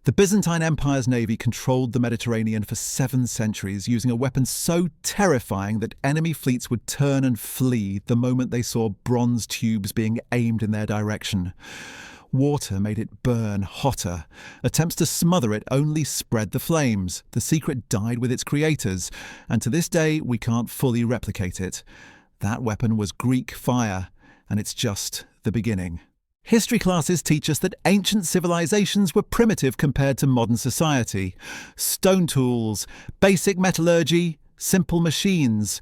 The Byzantine Empire's navy controlled the Mediterranean for 7 centuries, using a weapon so terrifying that enemy fleets would turn and flee the moment they saw bronze tubes being aimed in their direction. Water made it burn hotter. Attempts to smother it only spread the flames. The secret died with its creators, and to this day we can't fully replicate it. That weapon was Greek fire, and it's just the beginning. History classes teach us that ancient civilizations were primitive compared to modern society. Stone tools, basic metallurgy, simple machines.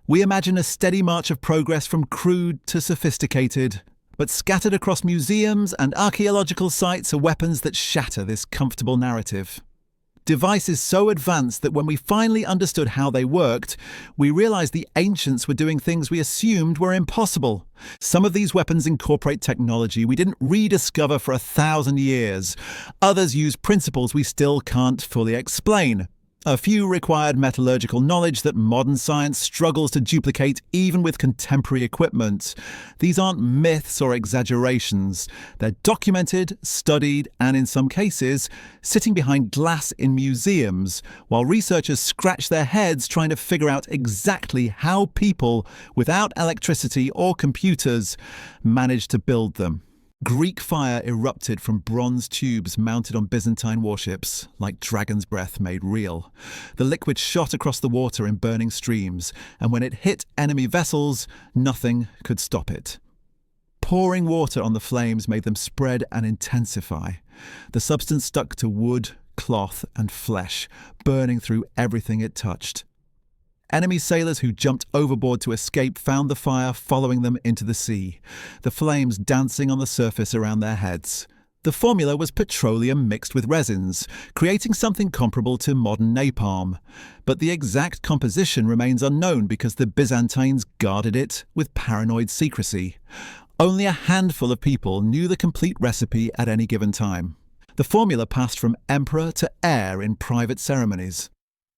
We imagine a steady march of progress from crude to sophisticated. But scattered across museums and archaeological sites are weapons that shatter this comfortable narrative. Devices so advanced that when we finally understood how they worked, we realized the ancients were doing things we assumed were impossible. Some of these weapons incorporate technology we didn't rediscover for 1,000 years. Others use principles we still can't fully explain. A few required metallurgical knowledge that modern science struggles to duplicate even with contemporary equipment. These aren't myths or exaggerations. They're documented, studied, and in some cases, sitting behind glass in museums, while researchers scratch their heads trying to figure out exactly how people, without electricity or computers, managed to build them. Greek fire erupted from bronze tubes mounted on Byzantine warships, like dragon's breath made real. The liquid shot across the water in burning streams, and when it hit enemy vessels, nothing could stop it. Pouring water on the flames made them spread and intensify. The substance stuck to wood, cloth, and flesh, burning through everything it touched. Enemy sailors who jumped overboard to escape found the fire following them into the sea, the flames dancing on the surface around their heads. The formula was petroleum mixed with resins, creating something comparable to modern napalm. But the exact composition remains unknown because the Byzantines guarded it with paranoid secrecy. Only a handful of people knew the complete recipe at any given time. The formula passed from emperor to heir in private ceremonies.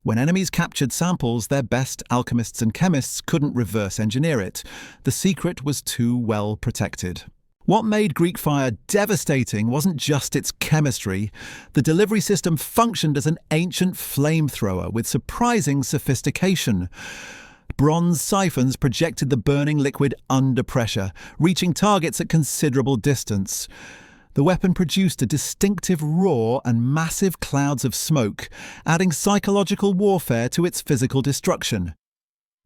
When enemies captured samples, their best alchemists and chemists couldn't reverse engineer it. The secret was too well protected. What made Greek fire devastating wasn't just its chemistry. The delivery system functioned as an ancient flamethrower with surprising sophistication. Bronze siphons projected the burning liquid under pressure, reaching targets at considerable distance. The weapon produced a distinctive roar and massive clouds of smoke, adding psychological warfare to its physical destruction.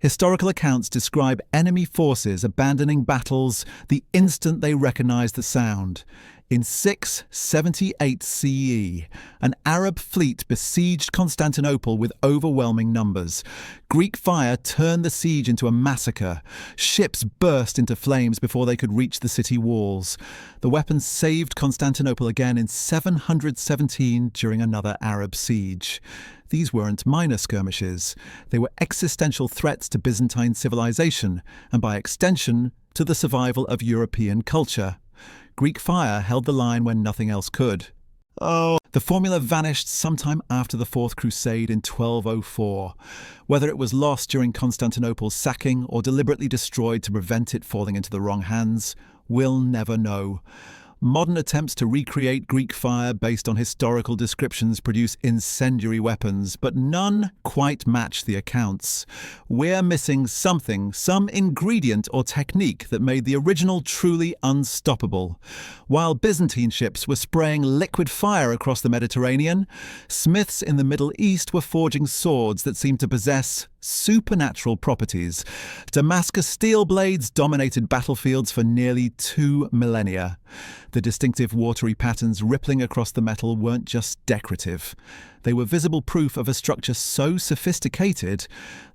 Historical accounts describe enemy forces abandoning battles the instant they recognized the sound. In 678 CE, an Arab fleet besieged Constantinople with overwhelming numbers. Greek fire turned the siege into a massacre. Ships burst into flames before they could reach the city walls. The weapon saved Constantinople again in 717 during another Arab siege. These weren't minor skirmishes. They were existential threats to Byzantine civilization, and by extension, to the survival of European culture. Greek fire held the line when nothing else could. The formula vanished sometime after the Fourth Crusade in 1204. Whether it was lost during Constantinople's sacking or deliberately destroyed to prevent it falling into the wrong hands, we'll never know. Modern attempts to recreate Greek fire based on historical descriptions produce incendiary weapons, but none quite match the accounts. We're missing something, some ingredient or technique that made the original truly unstoppable. While Byzantine ships were spraying liquid fire across the Mediterranean, smiths in the Middle East were forging swords that seemed to possess supernatural properties. Damascus steel blades dominated battlefields for nearly 2 millennia. The distinctive watery patterns rippling across the metal weren't just decorative. They were visible proof of a structure so sophisticated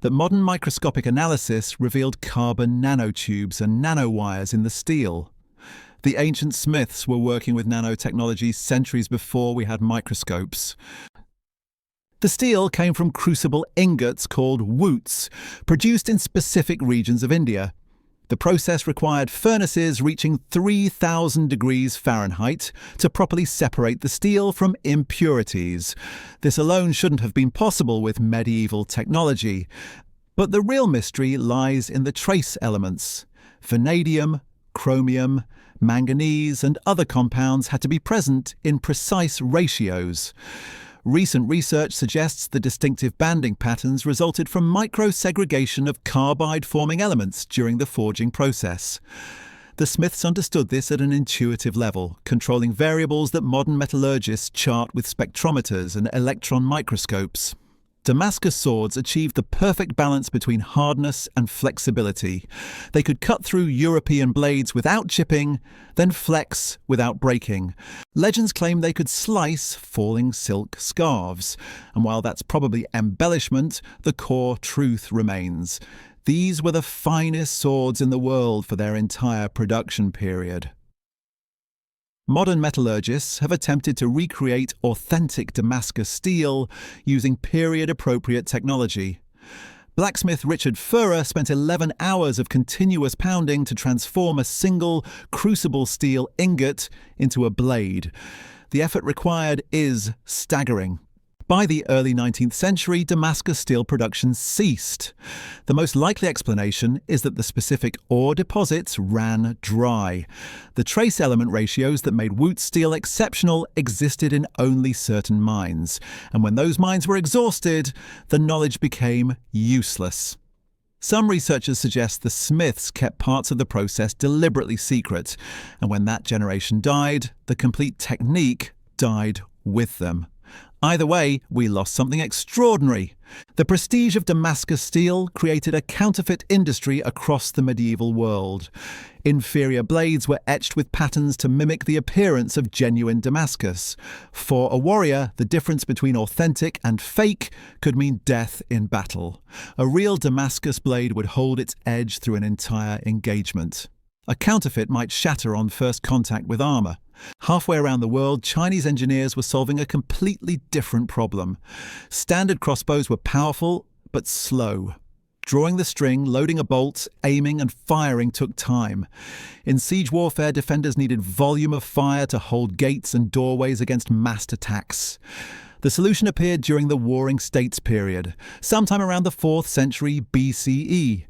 that modern microscopic analysis revealed carbon nanotubes and nanowires in the steel. The ancient smiths were working with nanotechnology centuries before we had microscopes. The steel came from crucible ingots called woots, produced in specific regions of India. The process required furnaces reaching 3,000 degrees Fahrenheit to properly separate the steel from impurities. This alone shouldn't have been possible with medieval technology. But the real mystery lies in the trace elements: vanadium, chromium, Manganese and other compounds had to be present in precise ratios. Recent research suggests the distinctive banding patterns resulted from micro-segregation of carbide-forming elements during the forging process. The Smiths understood this at an intuitive level, controlling variables that modern metallurgists chart with spectrometers and electron microscopes. Damascus swords achieved the perfect balance between hardness and flexibility. They could cut through European blades without chipping, then flex without breaking. Legends claim they could slice falling silk scarves. And while that's probably embellishment, the core truth remains. These were the finest swords in the world for their entire production period. Modern metallurgists have attempted to recreate authentic Damascus steel using period-appropriate technology. Blacksmith Richard Furrer spent 11 hours of continuous pounding to transform a single crucible steel ingot into a blade. The effort required is staggering. By the early 19th century, Damascus steel production ceased. The most likely explanation is that the specific ore deposits ran dry. The trace element ratios that made Wootz steel exceptional existed in only certain mines, and when those mines were exhausted, the knowledge became useless. Some researchers suggest the Smiths kept parts of the process deliberately secret, and when that generation died, the complete technique died with them. Either way, we lost something extraordinary. The prestige of Damascus steel created a counterfeit industry across the medieval world. Inferior blades were etched with patterns to mimic the appearance of genuine Damascus. For a warrior, the difference between authentic and fake could mean death in battle. A real Damascus blade would hold its edge through an entire engagement. A counterfeit might shatter on first contact with armor. Halfway around the world, Chinese engineers were solving a completely different problem. Standard crossbows were powerful, but slow. Drawing the string, loading a bolt, aiming and firing took time. In siege warfare, defenders needed volume of fire to hold gates and doorways against massed attacks. The solution appeared during the Warring States period, sometime around the 4th century BCE.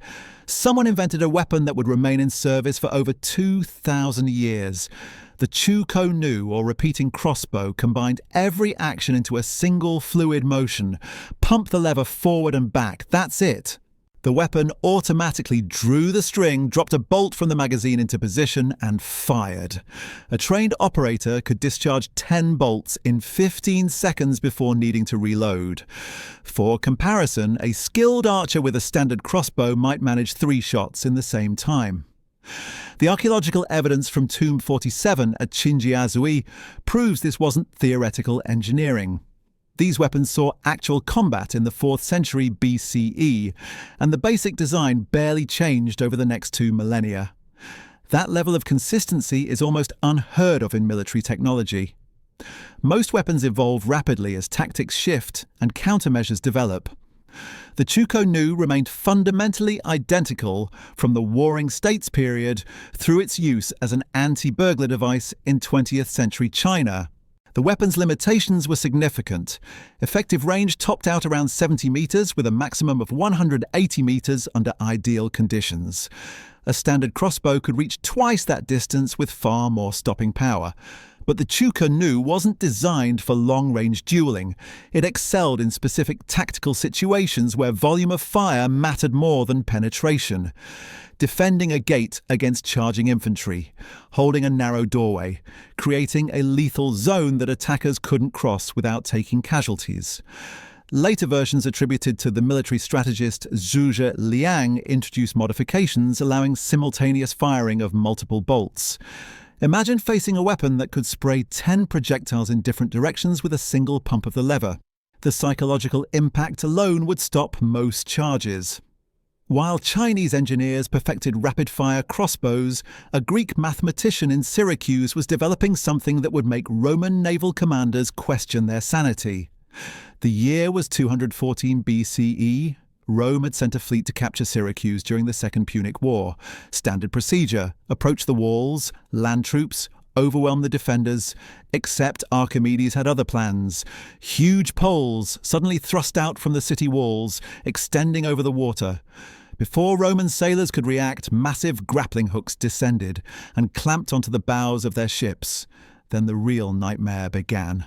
Someone invented a weapon that would remain in service for over 2,000 years. The Chu-ko Nu, or repeating crossbow, combined every action into a single fluid motion. Pump the lever forward and back, that's it. The weapon automatically drew the string, dropped a bolt from the magazine into position, and fired. A trained operator could discharge 10 bolts in 15 seconds before needing to reload. For comparison, a skilled archer with a standard crossbow might manage 3 shots in the same time. The archaeological evidence from Tomb 47 at Chinjiazui proves this wasn't theoretical engineering. These weapons saw actual combat in the 4th century BCE, and the basic design barely changed over the next 2 millennia. That level of consistency is almost unheard of in military technology. Most weapons evolve rapidly as tactics shift and countermeasures develop. The Chu-ko Nu remained fundamentally identical from the Warring States period through its use as an anti-burglar device in 20th century China. The weapon's limitations were significant. Effective range topped out around 70 meters with a maximum of 180 meters under ideal conditions. A standard crossbow could reach twice that distance with far more stopping power. But the Chu-ko Nu wasn't designed for long-range dueling. It excelled in specific tactical situations where volume of fire mattered more than penetration. Defending a gate against charging infantry, holding a narrow doorway, creating a lethal zone that attackers couldn't cross without taking casualties. Later versions attributed to the military strategist Zhuge Liang introduced modifications allowing simultaneous firing of multiple bolts. Imagine facing a weapon that could spray 10 projectiles in different directions with a single pump of the lever. The psychological impact alone would stop most charges. While Chinese engineers perfected rapid-fire crossbows, a Greek mathematician in Syracuse was developing something that would make Roman naval commanders question their sanity. The year was 214 BCE. Rome had sent a fleet to capture Syracuse during the Second Punic War. Standard procedure: approach the walls, land troops, overwhelm the defenders, except Archimedes had other plans. Huge poles suddenly thrust out from the city walls, extending over the water. Before Roman sailors could react, massive grappling hooks descended and clamped onto the bows of their ships. Then the real nightmare began.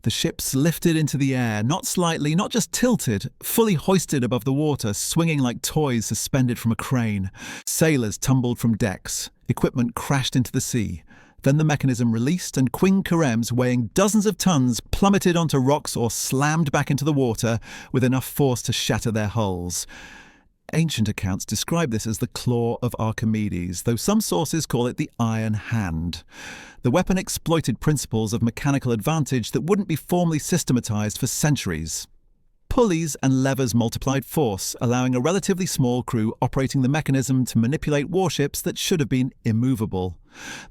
The ships lifted into the air, not slightly, not just tilted, fully hoisted above the water, swinging like toys suspended from a crane. Sailors tumbled from decks. Equipment crashed into the sea. Then the mechanism released and Queen Karems, weighing dozens of tons, plummeted onto rocks or slammed back into the water with enough force to shatter their hulls. Ancient accounts describe this as the claw of Archimedes, though some sources call it the iron hand. The weapon exploited principles of mechanical advantage that wouldn't be formally systematized for centuries. Pulleys and levers multiplied force, allowing a relatively small crew operating the mechanism to manipulate warships that should have been immovable.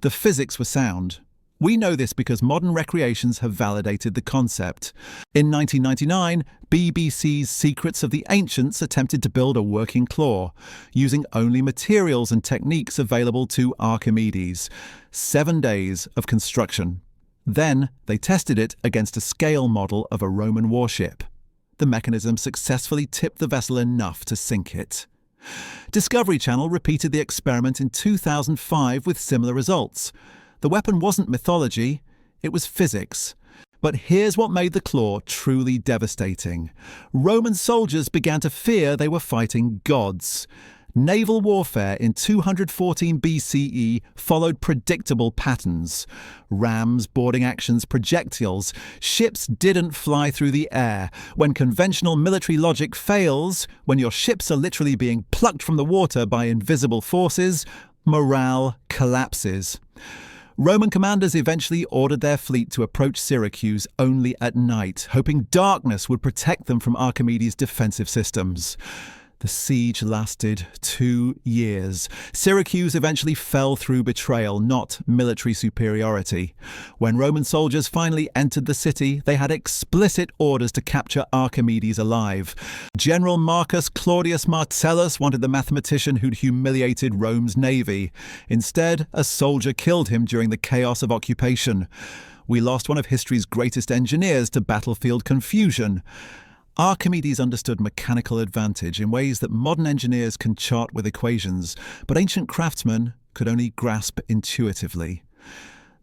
The physics were sound. We know this because modern recreations have validated the concept. In 1999, BBC's Secrets of the Ancients attempted to build a working claw, using only materials and techniques available to Archimedes. 7 days of construction. Then they tested it against a scale model of a Roman warship. The mechanism successfully tipped the vessel enough to sink it. Discovery Channel repeated the experiment in 2005 with similar results. The weapon wasn't mythology, it was physics. But here's what made the claw truly devastating. Roman soldiers began to fear they were fighting gods. Naval warfare in 214 BCE followed predictable patterns. Rams, boarding actions, projectiles. Ships didn't fly through the air. When conventional military logic fails, when your ships are literally being plucked from the water by invisible forces, morale collapses. Roman commanders eventually ordered their fleet to approach Syracuse only at night, hoping darkness would protect them from Archimedes' defensive systems. The siege lasted 2 years. Syracuse eventually fell through betrayal, not military superiority. When Roman soldiers finally entered the city, they had explicit orders to capture Archimedes alive. General Marcus Claudius Marcellus wanted the mathematician who'd humiliated Rome's navy. Instead, a soldier killed him during the chaos of occupation. We lost one of history's greatest engineers to battlefield confusion. Archimedes understood mechanical advantage in ways that modern engineers can chart with equations, but ancient craftsmen could only grasp intuitively.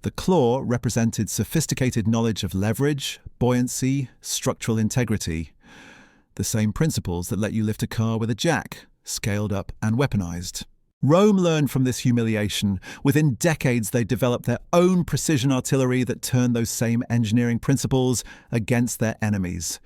The claw represented sophisticated knowledge of leverage, buoyancy, structural integrity. The same principles that let you lift a car with a jack, scaled up and weaponized. Rome learned from this humiliation. Within decades, they developed their own precision artillery that turned those same engineering principles against their enemies.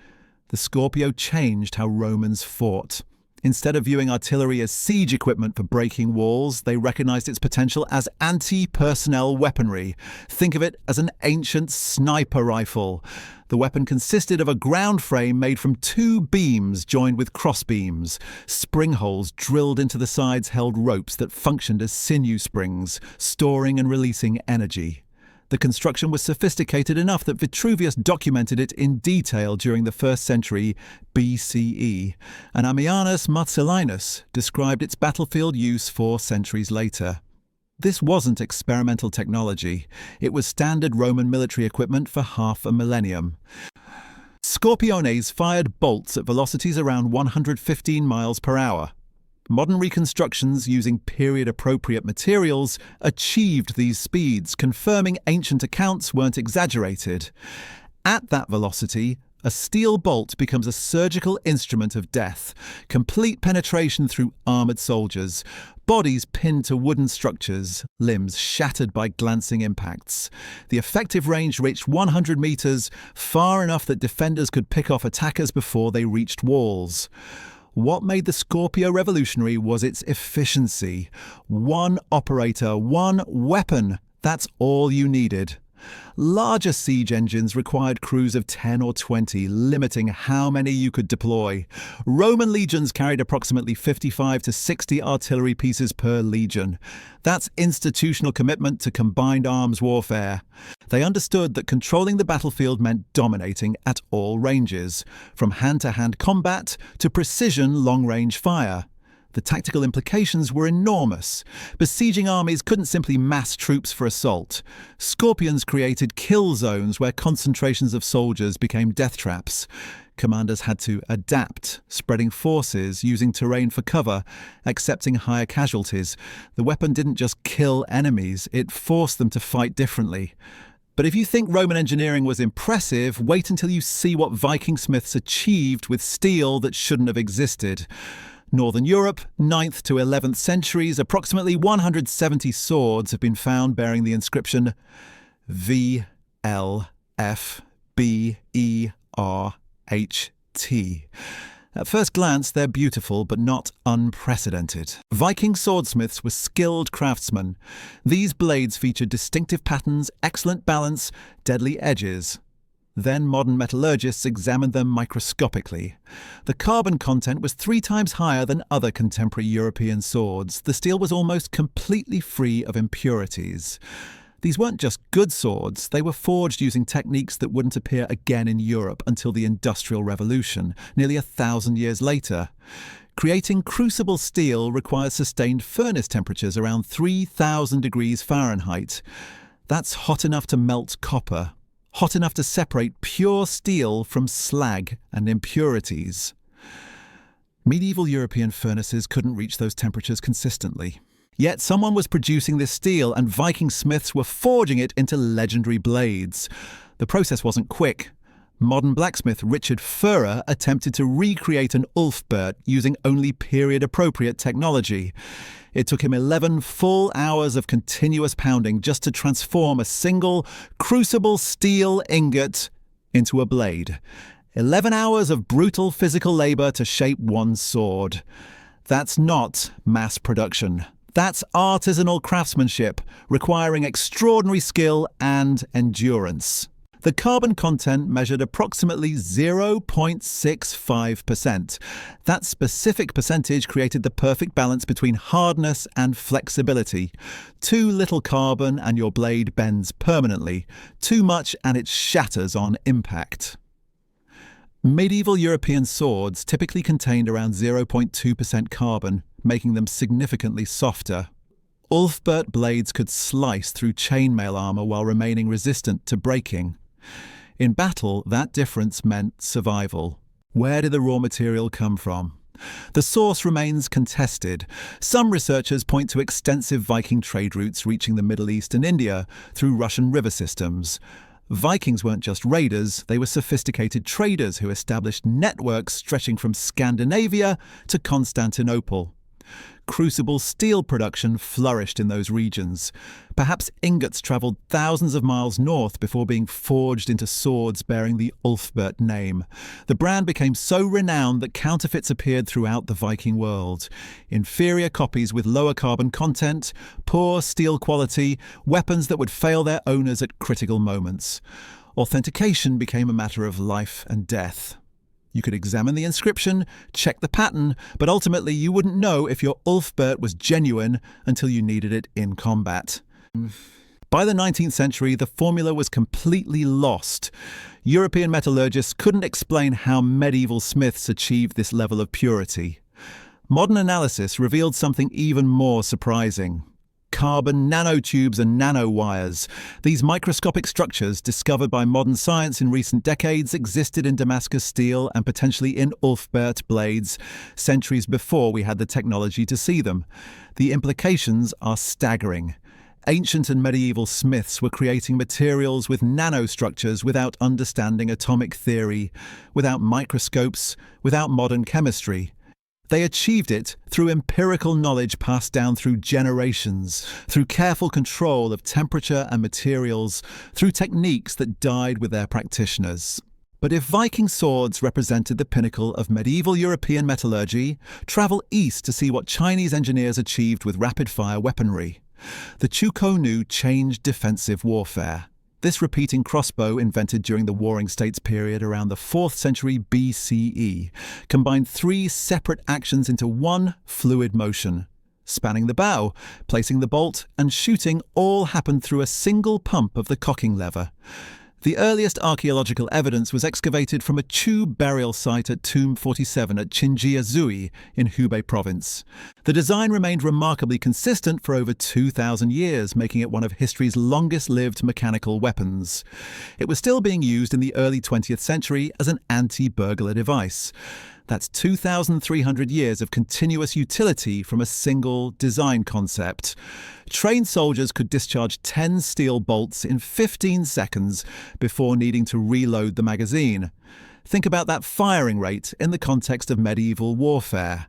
The Scorpio changed how Romans fought. Instead of viewing artillery as siege equipment for breaking walls, they recognized its potential as anti-personnel weaponry. Think of it as an ancient sniper rifle. The weapon consisted of a ground frame made from 2 beams joined with crossbeams. Spring holes drilled into the sides held ropes that functioned as sinew springs, storing and releasing energy. The construction was sophisticated enough that Vitruvius documented it in detail during the 1st century BCE, and Ammianus Marcellinus described its battlefield use 4 centuries later. This wasn't experimental technology. It was standard Roman military equipment for half a millennium. Scorpiones fired bolts at velocities around 115 miles per hour. Modern reconstructions using period-appropriate materials achieved these speeds, confirming ancient accounts weren't exaggerated. At that velocity, a steel bolt becomes a surgical instrument of death, complete penetration through armored soldiers, bodies pinned to wooden structures, limbs shattered by glancing impacts. The effective range reached 100 meters, far enough that defenders could pick off attackers before they reached walls. What made the Scorpio revolutionary was its efficiency. One operator, one weapon. That's all you needed. Larger siege engines required crews of 10 or 20, limiting how many you could deploy. Roman legions carried approximately 55 to 60 artillery pieces per legion. That's institutional commitment to combined arms warfare. They understood that controlling the battlefield meant dominating at all ranges, from hand-to-hand combat to precision long-range fire. The tactical implications were enormous. Besieging armies couldn't simply mass troops for assault. Scorpions created kill zones where concentrations of soldiers became death traps. Commanders had to adapt, spreading forces, using terrain for cover, accepting higher casualties. The weapon didn't just kill enemies, it forced them to fight differently. But if you think Roman engineering was impressive, wait until you see what Viking smiths achieved with steel that shouldn't have existed. Northern Europe, 9th to 11th centuries, approximately 170 swords have been found bearing the inscription VLFBERHT. At first glance, they're beautiful, but not unprecedented. Viking swordsmiths were skilled craftsmen. These blades featured distinctive patterns, excellent balance, deadly edges. Then modern metallurgists examined them microscopically. The carbon content was 3 times higher than other contemporary European swords. The steel was almost completely free of impurities. These weren't just good swords, they were forged using techniques that wouldn't appear again in Europe until the Industrial Revolution, nearly 1,000 years later. Creating crucible steel requires sustained furnace temperatures around 3,000 degrees Fahrenheit. That's hot enough to melt copper, hot enough to separate pure steel from slag and impurities. Medieval European furnaces couldn't reach those temperatures consistently. Yet someone was producing this steel, and Viking smiths were forging it into legendary blades. The process wasn't quick. Modern blacksmith Richard Furrer attempted to recreate an Ulfbert using only period-appropriate technology. It took him 11 full hours of continuous pounding just to transform a single crucible steel ingot into a blade. 11 hours of brutal physical labor to shape one sword. That's not mass production. That's artisanal craftsmanship, requiring extraordinary skill and endurance. The carbon content measured approximately 0.65%. That specific percentage created the perfect balance between hardness and flexibility. Too little carbon and your blade bends permanently. Too much and it shatters on impact. Medieval European swords typically contained around 0.2% carbon, making them significantly softer. Ulfbert blades could slice through chainmail armor while remaining resistant to breaking. In battle, that difference meant survival. Where did the raw material come from? The source remains contested. Some researchers point to extensive Viking trade routes reaching the Middle East and India through Russian river systems. Vikings weren't just raiders, they were sophisticated traders who established networks stretching from Scandinavia to Constantinople. Crucible steel production flourished in those regions. Perhaps ingots travelled thousands of miles north before being forged into swords bearing the Ulfbert name. The brand became so renowned that counterfeits appeared throughout the Viking world. Inferior copies with lower carbon content, poor steel quality, weapons that would fail their owners at critical moments. Authentication became a matter of life and death. You could examine the inscription, check the pattern, but ultimately you wouldn't know if your Ulfbert was genuine until you needed it in combat. By the 19th century, the formula was completely lost. European metallurgists couldn't explain how medieval smiths achieved this level of purity. Modern analysis revealed something even more surprising. Carbon nanotubes and nanowires. These microscopic structures, discovered by modern science in recent decades, existed in Damascus steel and potentially in Ulfbert blades centuries before we had the technology to see them. The implications are staggering. Ancient and medieval smiths were creating materials with nanostructures without understanding atomic theory, without microscopes, without modern chemistry. They achieved it through empirical knowledge passed down through generations, through careful control of temperature and materials, through techniques that died with their practitioners. But if Viking swords represented the pinnacle of medieval European metallurgy, travel east to see what Chinese engineers achieved with rapid-fire weaponry. The Chukonu changed defensive warfare. This repeating crossbow, invented during the Warring States period around the 4th century BCE, combined 3 separate actions into one fluid motion. Spanning the bow, placing the bolt, and shooting all happened through a single pump of the cocking lever. The earliest archaeological evidence was excavated from a tube burial site at Tomb 47 at Qinjiazui in Hubei province. The design remained remarkably consistent for over 2,000 years, making it one of history's longest-lived mechanical weapons. It was still being used in the early 20th century as an anti-burglar device. That's 2,300 years of continuous utility from a single design concept. Trained soldiers could discharge 10 steel bolts in 15 seconds before needing to reload the magazine. Think about that firing rate in the context of medieval warfare.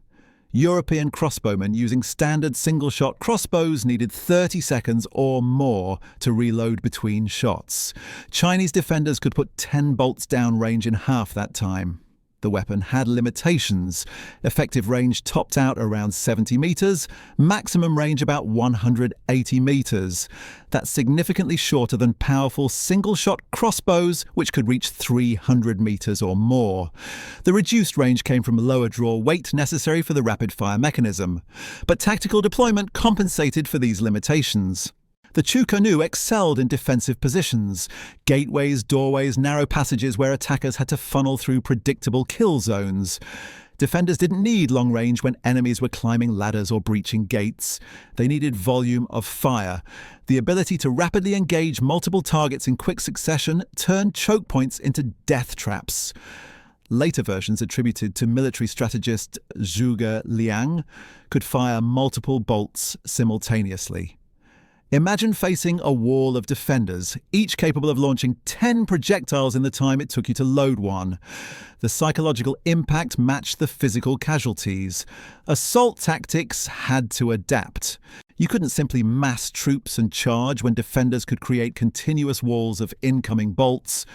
European crossbowmen using standard single-shot crossbows needed 30 seconds or more to reload between shots. Chinese defenders could put 10 bolts downrange in half that time. The weapon had limitations. Effective range topped out around 70 meters, maximum range about 180 meters. That's significantly shorter than powerful single-shot crossbows, which could reach 300 meters or more. The reduced range came from lower draw weight necessary for the rapid-fire mechanism, but tactical deployment compensated for these limitations. The Chu Canoe excelled in defensive positions, gateways, doorways, narrow passages where attackers had to funnel through predictable kill zones. Defenders didn't need long range when enemies were climbing ladders or breaching gates. They needed volume of fire. The ability to rapidly engage multiple targets in quick succession turned choke points into death traps. Later versions attributed to military strategist Zhuge Liang could fire multiple bolts simultaneously. Imagine facing a wall of defenders, each capable of launching 10 projectiles in the time it took you to load one. The psychological impact matched the physical casualties. Assault tactics had to adapt. You couldn't simply mass troops and charge when defenders could create continuous walls of incoming bolts.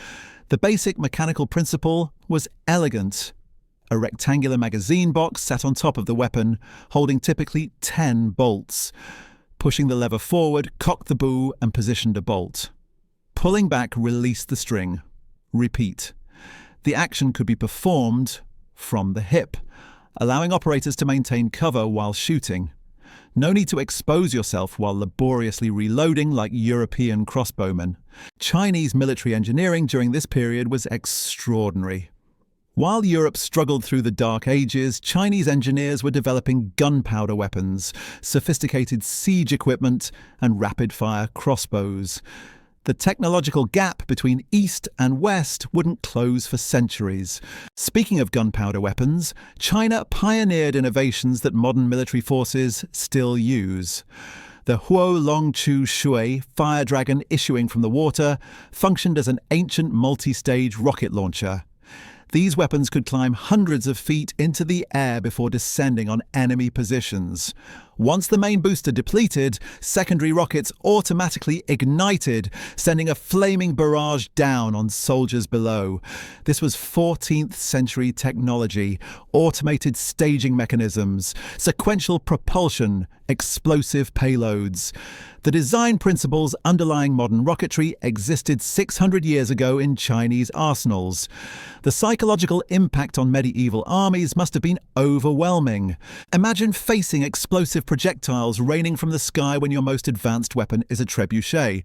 The basic mechanical principle was elegant. A rectangular magazine box sat on top of the weapon, holding typically 10 bolts. Pushing the lever forward, cocked the bow and positioned a bolt. Pulling back released the string. Repeat. The action could be performed from the hip, allowing operators to maintain cover while shooting. No need to expose yourself while laboriously reloading like European crossbowmen. Chinese military engineering during this period was extraordinary. While Europe struggled through the Dark Ages, Chinese engineers were developing gunpowder weapons, sophisticated siege equipment, and rapid-fire crossbows. The technological gap between East and West wouldn't close for centuries. Speaking of gunpowder weapons, China pioneered innovations that modern military forces still use. The Huo Longchu Shui fire dragon issuing from the water functioned as an ancient multi-stage rocket launcher. These weapons could climb hundreds of feet into the air before descending on enemy positions. Once the main booster depleted, secondary rockets automatically ignited, sending a flaming barrage down on soldiers below. This was 14th century technology, automated staging mechanisms, sequential propulsion, explosive payloads. The design principles underlying modern rocketry existed 600 years ago in Chinese arsenals. The psychological impact on medieval armies must have been overwhelming. Imagine facing explosive projectiles raining from the sky when your most advanced weapon is a trebuchet.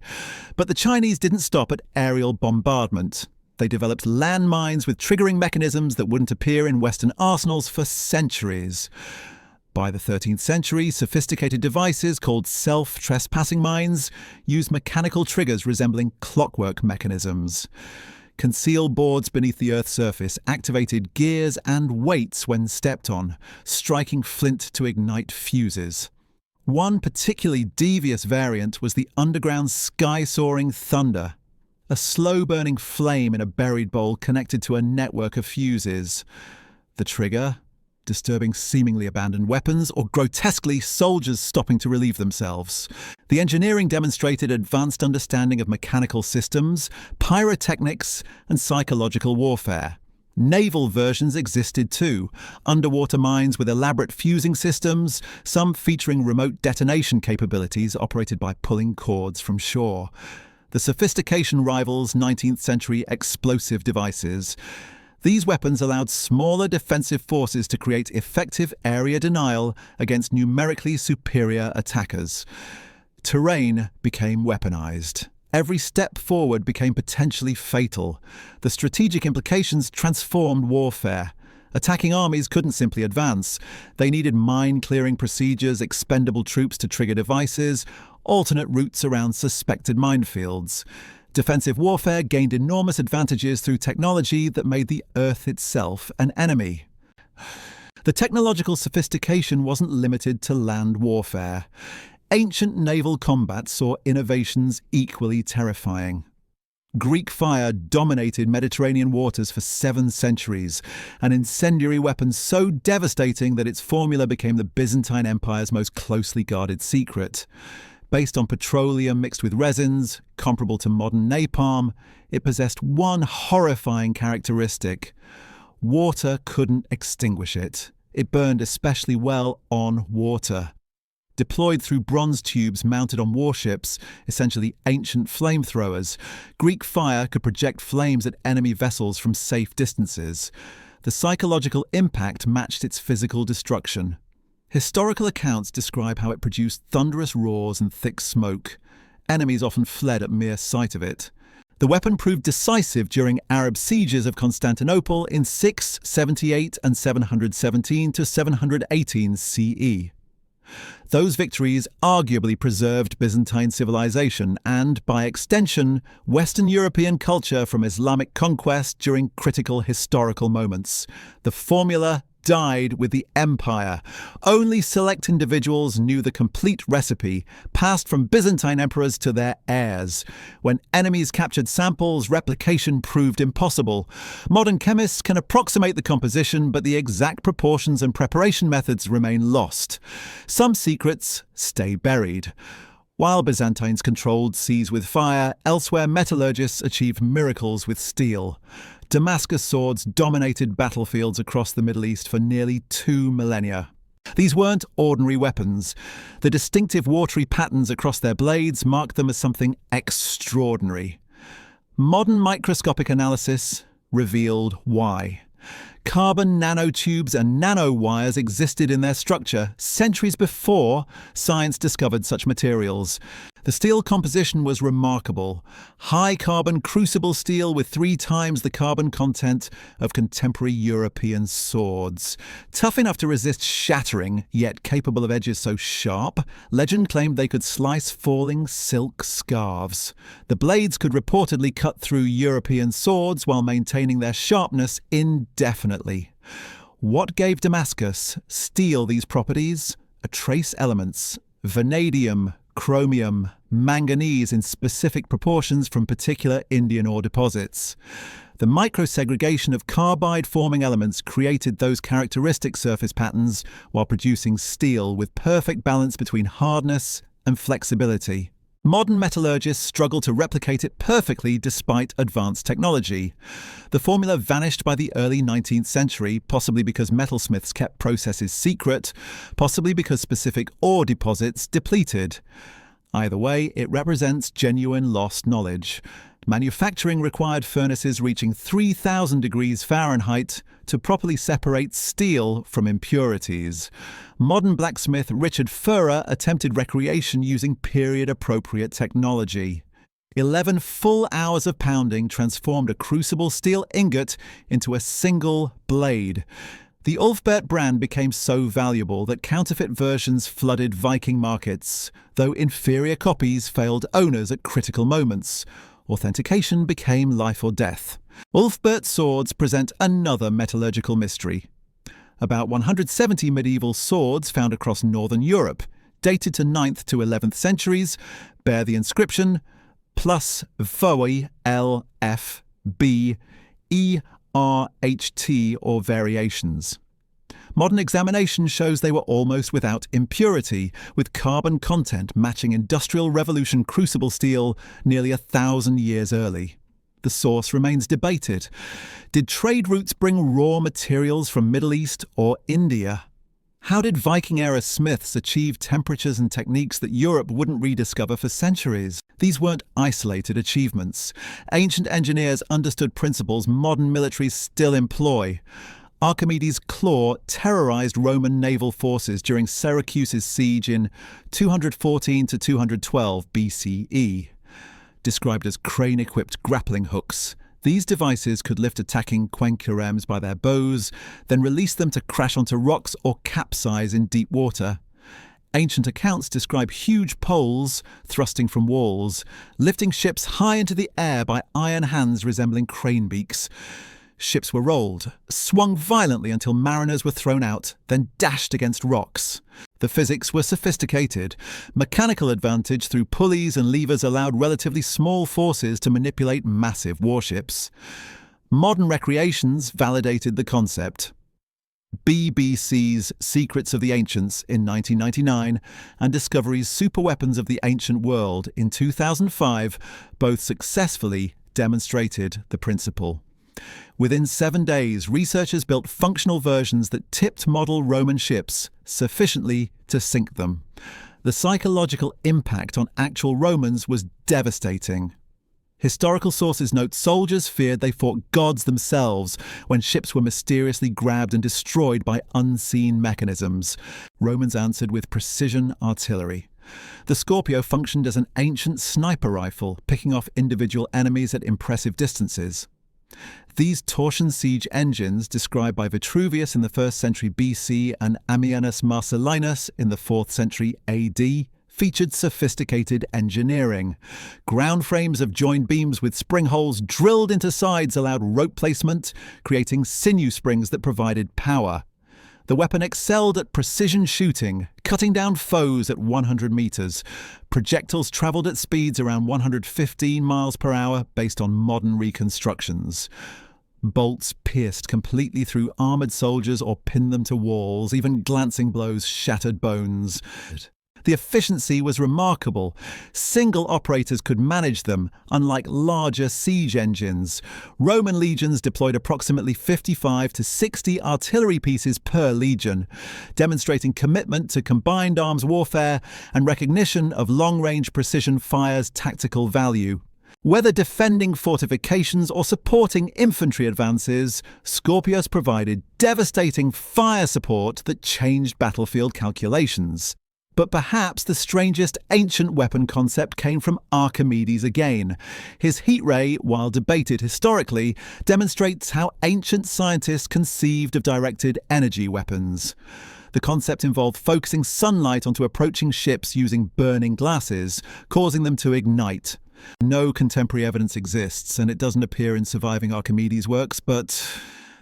But the Chinese didn't stop at aerial bombardment. They developed landmines with triggering mechanisms that wouldn't appear in Western arsenals for centuries. By the 13th century, sophisticated devices called self-trespassing mines used mechanical triggers resembling clockwork mechanisms. Concealed boards beneath the Earth's surface activated gears and weights when stepped on, striking flint to ignite fuses. One particularly devious variant was the underground sky-soaring thunder, a slow-burning flame in a buried bowl connected to a network of fuses. The trigger, disturbing seemingly abandoned weapons, or grotesquely soldiers stopping to relieve themselves. The engineering demonstrated advanced understanding of mechanical systems, pyrotechnics, and psychological warfare. Naval versions existed too, underwater mines with elaborate fusing systems, some featuring remote detonation capabilities operated by pulling cords from shore. The sophistication rivals 19th century explosive devices. These weapons allowed smaller defensive forces to create effective area denial against numerically superior attackers. Terrain became weaponized. Every step forward became potentially fatal. The strategic implications transformed warfare. Attacking armies couldn't simply advance. They needed mine-clearing procedures, expendable troops to trigger devices, alternate routes around suspected minefields. Defensive warfare gained enormous advantages through technology that made the Earth itself an enemy. The technological sophistication wasn't limited to land warfare. Ancient naval combat saw innovations equally terrifying. Greek fire dominated Mediterranean waters for 7 centuries, an incendiary weapon so devastating that its formula became the Byzantine Empire's most closely guarded secret. Based on petroleum mixed with resins, comparable to modern napalm, it possessed one horrifying characteristic. Water couldn't extinguish it. It burned especially well on water. Deployed through bronze tubes mounted on warships, essentially ancient flamethrowers, Greek fire could project flames at enemy vessels from safe distances. The psychological impact matched its physical destruction. Historical accounts describe how it produced thunderous roars and thick smoke. Enemies often fled at mere sight of it. The weapon proved decisive during Arab sieges of Constantinople in 678 and 717 to 718 CE. Those victories arguably preserved Byzantine civilization and, by extension, Western European culture from Islamic conquest during critical historical moments. The formula died with the empire. Only select individuals knew the complete recipe, passed from Byzantine emperors to their heirs. When enemies captured samples, replication proved impossible. Modern chemists can approximate the composition, but the exact proportions and preparation methods remain lost. Some secrets stay buried. While Byzantines controlled seas with fire, elsewhere metallurgists achieved miracles with steel. Damascus swords dominated battlefields across the Middle East for nearly 2 millennia. These weren't ordinary weapons. The distinctive watery patterns across their blades marked them as something extraordinary. Modern microscopic analysis revealed why. Carbon nanotubes and nanowires existed in their structure centuries before science discovered such materials. The steel composition was remarkable. High-carbon crucible steel with 3 times the carbon content of contemporary European swords. Tough enough to resist shattering, yet capable of edges so sharp, legend claimed they could slice falling silk scarves. The blades could reportedly cut through European swords while maintaining their sharpness indefinitely. What gave Damascus steel these properties? Trace elements: vanadium, chromium, manganese in specific proportions from particular Indian ore deposits. The microsegregation of carbide-forming elements created those characteristic surface patterns while producing steel with perfect balance between hardness and flexibility. Modern metallurgists struggle to replicate it perfectly despite advanced technology. The formula vanished by the early 19th century, possibly because metalsmiths kept processes secret, possibly because specific ore deposits depleted. Either way, it represents genuine lost knowledge. Manufacturing required furnaces reaching 3,000 degrees Fahrenheit to properly separate steel from impurities. Modern blacksmith Richard Furrer attempted recreation using period-appropriate technology. 11 full hours of pounding transformed a crucible steel ingot into a single blade. The Ulfbert brand became so valuable that counterfeit versions flooded Viking markets, though inferior copies failed owners at critical moments. Authentication became life or death. Ulfbert swords present another metallurgical mystery. About 170 medieval swords found across northern Europe, dated to 9th to 11th centuries, bear the inscription plus Voi LF B ERHT or variations. Modern examination shows they were almost without impurity, with carbon content matching Industrial Revolution crucible steel nearly 1,000 years early. The source remains debated. Did trade routes bring raw materials from Middle East or India? How did Viking-era smiths achieve temperatures and techniques that Europe wouldn't rediscover for centuries? These weren't isolated achievements. Ancient engineers understood principles modern militaries still employ. Archimedes' claw terrorized Roman naval forces during Syracuse's siege in 214 to 212 BCE. described as crane-equipped grappling hooks. These devices could lift attacking quenqueremes by their bows, then release them to crash onto rocks or capsize in deep water. Ancient accounts describe huge poles thrusting from walls, lifting ships high into the air by iron hands resembling crane beaks. Ships were rolled, swung violently until mariners were thrown out, then dashed against rocks. The physics were sophisticated. Mechanical advantage through pulleys and levers allowed relatively small forces to manipulate massive warships. Modern recreations validated the concept. BBC's Secrets of the Ancients in 1999 and Discovery's Superweapons of the Ancient World in 2005 both successfully demonstrated the principle. Within 7 days, researchers built functional versions that tipped model Roman ships sufficiently to sink them. The psychological impact on actual Romans was devastating. Historical sources note soldiers feared they fought gods themselves when ships were mysteriously grabbed and destroyed by unseen mechanisms. Romans answered with precision artillery. The Scorpio functioned as an ancient sniper rifle, picking off individual enemies at impressive distances. These torsion siege engines, described by Vitruvius in the 1st century BC and Ammianus Marcellinus in the 4th century AD, featured sophisticated engineering. Ground frames of joined beams with spring holes drilled into sides allowed rope placement, creating sinew springs that provided power. The weapon excelled at precision shooting, cutting down foes at 100 meters. Projectiles traveled at speeds around 115 miles per hour based on modern reconstructions. Bolts pierced completely through armored soldiers or pinned them to walls, even glancing blows shattered bones. The efficiency was remarkable. Single operators could manage them, unlike larger siege engines. Roman legions deployed approximately 55 to 60 artillery pieces per legion, demonstrating commitment to combined arms warfare and recognition of long-range precision fire's tactical value. Whether defending fortifications or supporting infantry advances, Scorpios provided devastating fire support that changed battlefield calculations. But perhaps the strangest ancient weapon concept came from Archimedes again. His heat ray, while debated historically, demonstrates how ancient scientists conceived of directed energy weapons. The concept involved focusing sunlight onto approaching ships using burning glasses, causing them to ignite. No contemporary evidence exists, and it doesn't appear in surviving Archimedes' works, but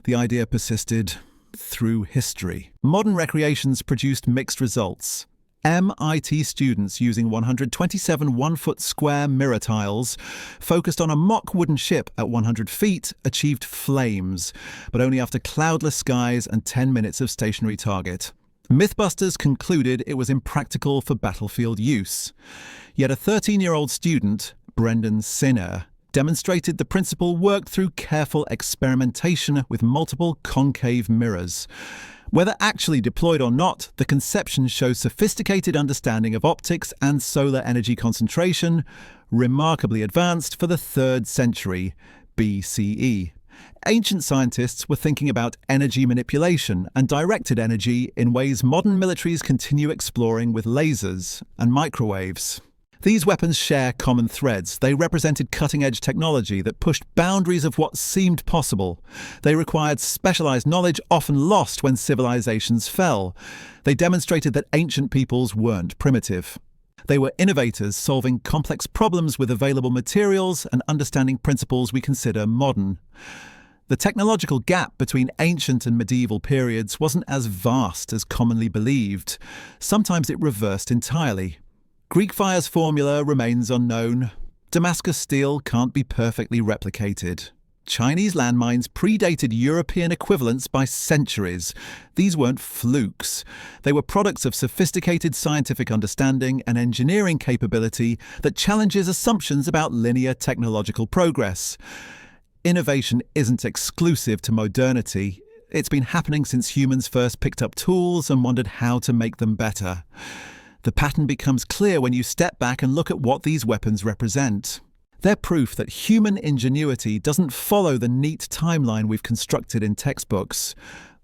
the idea persisted through history. Modern recreations produced mixed results. MIT students using 127 one-foot square mirror tiles focused on a mock wooden ship at 100 feet achieved flames, but only after cloudless skies and 10 minutes of stationary target. Mythbusters concluded it was impractical for battlefield use. Yet a 13-year-old student, Brendan Sinner, demonstrated the principle worked through careful experimentation with multiple concave mirrors. Whether actually deployed or not, the conception shows sophisticated understanding of optics and solar energy concentration, remarkably advanced for the 3rd century BCE. Ancient scientists were thinking about energy manipulation and directed energy in ways modern militaries continue exploring with lasers and microwaves. These weapons share common threads. They represented cutting-edge technology that pushed boundaries of what seemed possible. They required specialized knowledge often lost when civilizations fell. They demonstrated that ancient peoples weren't primitive. They were innovators solving complex problems with available materials and understanding principles we consider modern. The technological gap between ancient and medieval periods wasn't as vast as commonly believed. Sometimes it reversed entirely. Greek fire's formula remains unknown. Damascus steel can't be perfectly replicated. Chinese landmines predated European equivalents by centuries. These weren't flukes. They were products of sophisticated scientific understanding and engineering capability that challenges assumptions about linear technological progress. Innovation isn't exclusive to modernity. It's been happening since humans first picked up tools and wondered how to make them better. The pattern becomes clear when you step back and look at what these weapons represent. They're proof that human ingenuity doesn't follow the neat timeline we've constructed in textbooks.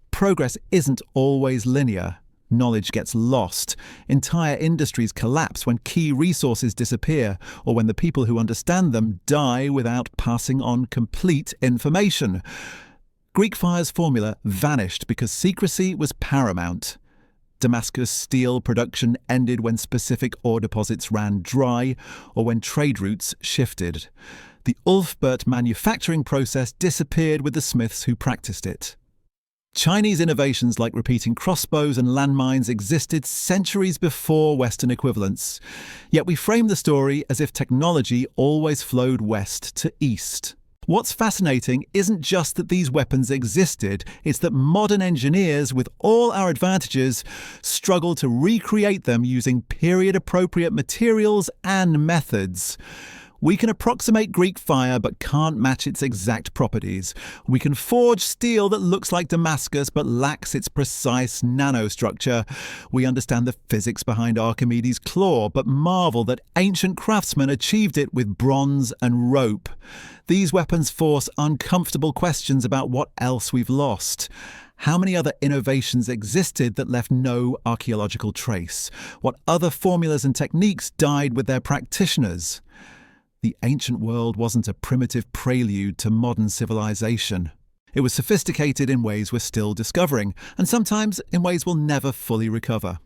Progress isn't always linear. Knowledge gets lost. Entire industries collapse when key resources disappear, or when the people who understand them die without passing on complete information. Greek fire's formula vanished because secrecy was paramount. Damascus steel production ended when specific ore deposits ran dry, or when trade routes shifted. The Ulfbert manufacturing process disappeared with the smiths who practiced it. Chinese innovations like repeating crossbows and landmines existed centuries before Western equivalents. Yet we frame the story as if technology always flowed west to east. What's fascinating isn't just that these weapons existed, it's that modern engineers, with all our advantages, struggle to recreate them using period-appropriate materials and methods. We can approximate Greek fire but can't match its exact properties. We can forge steel that looks like Damascus but lacks its precise nanostructure. We understand the physics behind Archimedes' claw but marvel that ancient craftsmen achieved it with bronze and rope. These weapons force uncomfortable questions about what else we've lost. How many other innovations existed that left no archaeological trace? What other formulas and techniques died with their practitioners? The ancient world wasn't a primitive prelude to modern civilization. It was sophisticated in ways we're still discovering, and sometimes in ways we'll never fully recover.